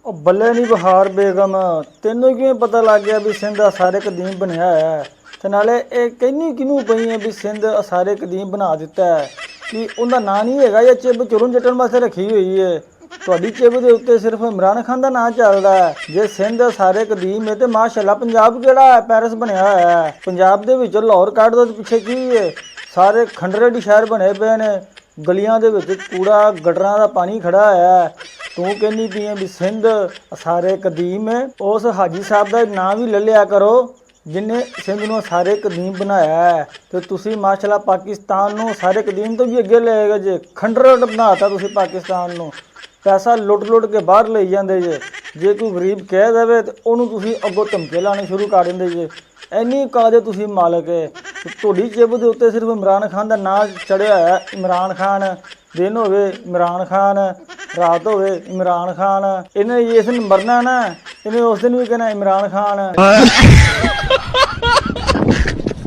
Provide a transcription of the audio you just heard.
ਉਹ ਬੱਲੇ ਨਹੀਂ ਬਹਾਰ ਬੇਗਮ, ਤੈਨੂੰ ਕਿਵੇਂ ਪਤਾ ਲੱਗ ਗਿਆ ਵੀ ਸਿੰਧ ਸਾਰੇ ਕਦੀਮ ਬਣਿਆ ਹੈ? ਤੇ ਨਾਲੇ ਇਹ ਕਹਿੰਨੀ ਕਿਹਨੂੰ ਪਈ ਹੈ ਵੀ ਸਿੰਧ ਸਾਰੇ ਕਦੀਮ ਬਣਾ ਦਿੱਤਾ ਹੈ? ਕਿ ਉਹਦਾ ਨਾਂ ਨਹੀਂ ਹੈਗਾ ਜਾਂ ਚਿੱਬ ਚੁਰਨ ਚਟਣ ਵਾਸਤੇ ਰੱਖੀ ਹੋਈ ਹੈ? ਤੁਹਾਡੀ ਚਿੱਬ ਦੇ ਉੱਤੇ ਸਿਰਫ ਇਮਰਾਨ ਖਾਨ ਦਾ ਨਾਂ ਚੱਲਦਾ ਹੈ। ਜੇ ਸਿੰਧ ਸਾਰੇ ਕਦੀਮ ਹੈ ਤੇ ਮਾਸ਼ਾਅੱਲਾ ਪੰਜਾਬ ਕਿਹੜਾ ਹੈ ਪੈਰਿਸ ਬਣਿਆ ਹੋਇਆ ਹੈ। ਪੰਜਾਬ ਦੇ ਵਿੱਚ ਲਾਹੌਰ ਕੱਢ ਦੋ ਪਿੱਛੇ ਕੀ ਹੈ? ਸਾਰੇ ਖੰਡਰੇ ਦੇ ਸ਼ਹਿਰ ਬਣੇ ਪਏ ਨੇ, ਗਲੀਆਂ ਦੇ ਵਿੱਚ ਕੂੜਾ ਗਟਰਾਂ ਦਾ ਪਾਣੀ ਖੜਾ ਹੋਇਆ। ਤੂੰ ਕਹਿੰਦੀ ਪਈ ਹੈ ਵੀ ਸਿੰਧ ਸਾਰੇ ਕਦੀਮ ਹੈ। ਉਸ ਹਾਜੀ ਸਾਹਿਬ ਦਾ ਨਾਂ ਵੀ ਲੈ ਲਿਆ ਕਰੋ ਜਿਨੇ ਸਿੰਧ ਨੂੰ ਸਾਰੇ ਕਦੀਮ ਬਣਾਇਆ ਹੈ। ਤੇ ਤੁਸੀਂ ਮਾਸ਼ਾਅੱਲਾ ਪਾਕਿਸਤਾਨ ਨੂੰ ਸਾਰੇ ਕਦੀਮ ਤੋਂ ਵੀ ਅੱਗੇ ਲੈ ਗਏ ਜੇ, ਖੰਡਰ ਬਣਾਤਾ ਤੁਸੀਂ ਪਾਕਿਸਤਾਨ ਨੂੰ। ਪੈਸਾ ਲੁੱਟ ਲੁੱਟ ਕੇ ਬਾਹਰ ਲਈ ਜਾਂਦੇ ਜੇ ਕੋਈ ਗਰੀਬ ਕਹਿ ਦੇਵੇ ਤੇ ਉਹਨੂੰ ਤੁਸੀਂ ਅੱਗੋਂ ਧਮਕੇ ਲਾਉਣੇ ਸ਼ੁਰੂ ਕਰ ਦਿੰਦੇ ਜੇ। ਇੰਨੀ ਕਾਦੇ ਤੁਸੀਂ ਮਾਲਕ ਹੈ। ਤੁਹਾਡੀ ਜੇਬ ਦੇ ਉੱਤੇ ਸਿਰਫ ਇਮਰਾਨ ਖਾਨ ਦਾ ਨਾਂ ਚੜਿਆ ਹੋਇਆ। ਇਮਰਾਨ ਖਾਨ ਦਿਨ ਹੋਵੇ ਇਮਰਾਨ ਖਾਨ, ਰਾਤ ਹੋਵੇ ਇਮਰਾਨ ਖਾਨ। ਇਹਨੇ ਜਿਸ ਦਿਨ ਮਰਨਾ ਨਾ, ਇਹਨੇ ਉਸ ਦਿਨ ਵੀ ਕਹਿਣਾ ਇਮਰਾਨ ਖਾਨ।